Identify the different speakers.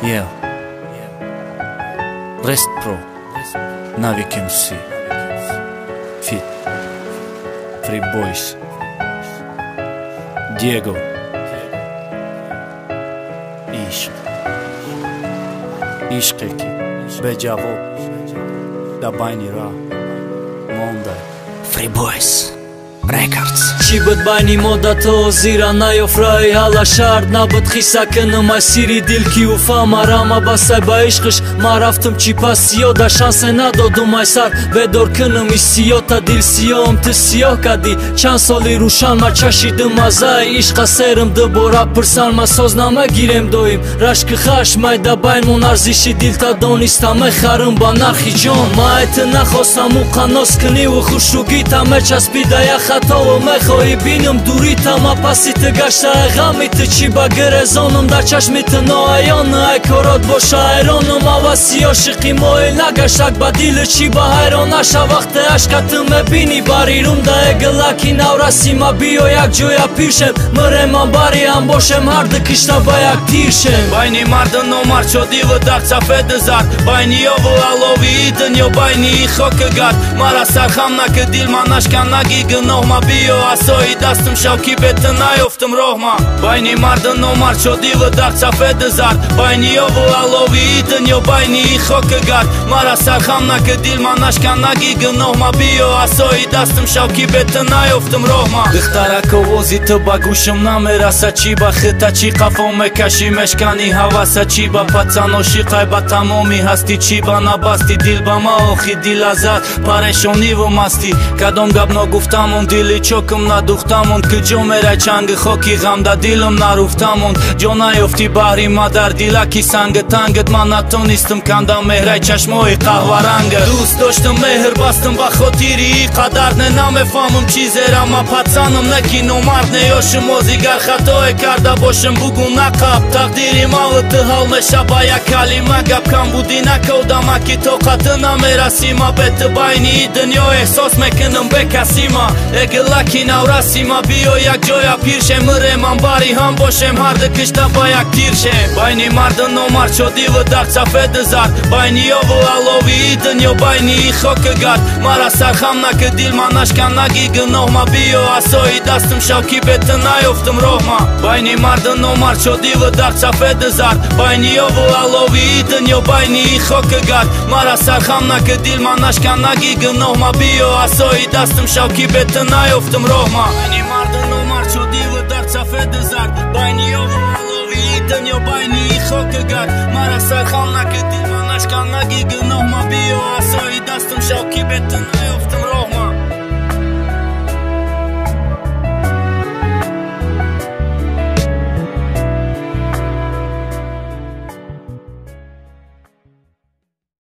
Speaker 1: Yeah. Rest Pro, Navik MC, Fit, Free Boys, Diego, Ishqeki, Bejavo, Dabajni Ra, Monday, Free Boys Records.
Speaker 2: Չի բդ բայնի մոդա թո զիրա նայո ֆրայի հալաշարդ նա բդ խիսակնım ay սիրի դիլքի ու ֆամար ամա բասայ բա իշխշ մարավտım չի պասիո դա շանսենա դոդում այսար վեդոր քնım իսիոտա դիլ սիոմ տ սիո կադի չանսոլի ռուշան մա չաշի դմազայ իշխա սերım դբորա պրսան մա սոզնամա գիրեմ դոյım ռաշկը խաշ մայ դա բայն մոն արզիշի դիլ տա դոնիստա մե խարım բանախի ջոն մա այթը նա խոսամու խանոս կնի ու խուշուգի տա մեջ ասպի դայա խատովը մե Oi binim durita ma pasite gashta e ghamit Qi ba gërezonëm da qashmit në ajonë Aj korot bosha aeronëm Avasio shikimoj la gashtak badilë Qi ba hajron asha vakte ashka të me bini Barirum da e gëllakin aurasi ma bio jak gjoja pishem Mëre ma bari amboshem hardë kishta bajak tishem
Speaker 3: Bajni mardën no marë qo divë dak qa fedë zart Bajni jovë alovi itën jo bajni i khokë gat Mara sarkham na këdil ma nashkan na gigë noh ma bio So I dastëm shauki betën ajoftëm rohma Bajni mardën no marë qo divë dak qa fedë zart Bajni jovë alovi itën jo bajni i khokë gat Mara sarkham na këdil ma nashkan na gigë noh ma bio So I dastëm shauki betën ajoftëm rohma Dëhtara kovozi të bagushëm na mera sa qiba Khëta qi kafo me kashi me shkani hava sa qiba Pacano shikaj batamomi hasti qiba na basti Dilba ma ohi dilazat pare shonivu masti Kadom gab no guftamon dili qokëm na duhtamon Këgjo mera qangë hoki ghamda dilëm na ruftamon Gjona jofti bari madar dila kisangë tangët Ma natonistëm kanda mehraj qashmoj kahvarangë Dus doshtë meher bastëm bakhotiri i kadar Në na me famëm qizera ma pacanëm Në kino mart në jo shëmozi gar khato e karda boshëm bugun na kap Takdiri malë të hal me shabaja kali ma gap Kam budina koda ma kito katëna me rasima Betë bajni i dënjo e sos me kënëm bekasima E gëllakin aurasima bio jak gjoja pirshe Mëre man bari ham boshem hardë kështa bajak tirshe Bajni mardën no marë qo divë dak qa fedë zart Bajni jovë alovi itën jo bajni i khokë gat Mara sarkham na këdil ma nashkan na gigë noh ma bio So I dastëm shauki betën ajoftëm rohma Bajni mardën no marë qo divë dak qa fedë zart Bajni jovë alovi itën jo bajni i khokë gat Mara sarkham na këdil ma nashkan na gigë noh ma bio So I dastëm shauki betën ajoftëm rohma Bajni mardën no marë qo divë dak qa fedë zart Bajni jovë alovi itën jo bajni i khokë gat Mara sarkham na këdil ma nashkan na gigë noh ma bio So I dastëm shauki betën ajoftëm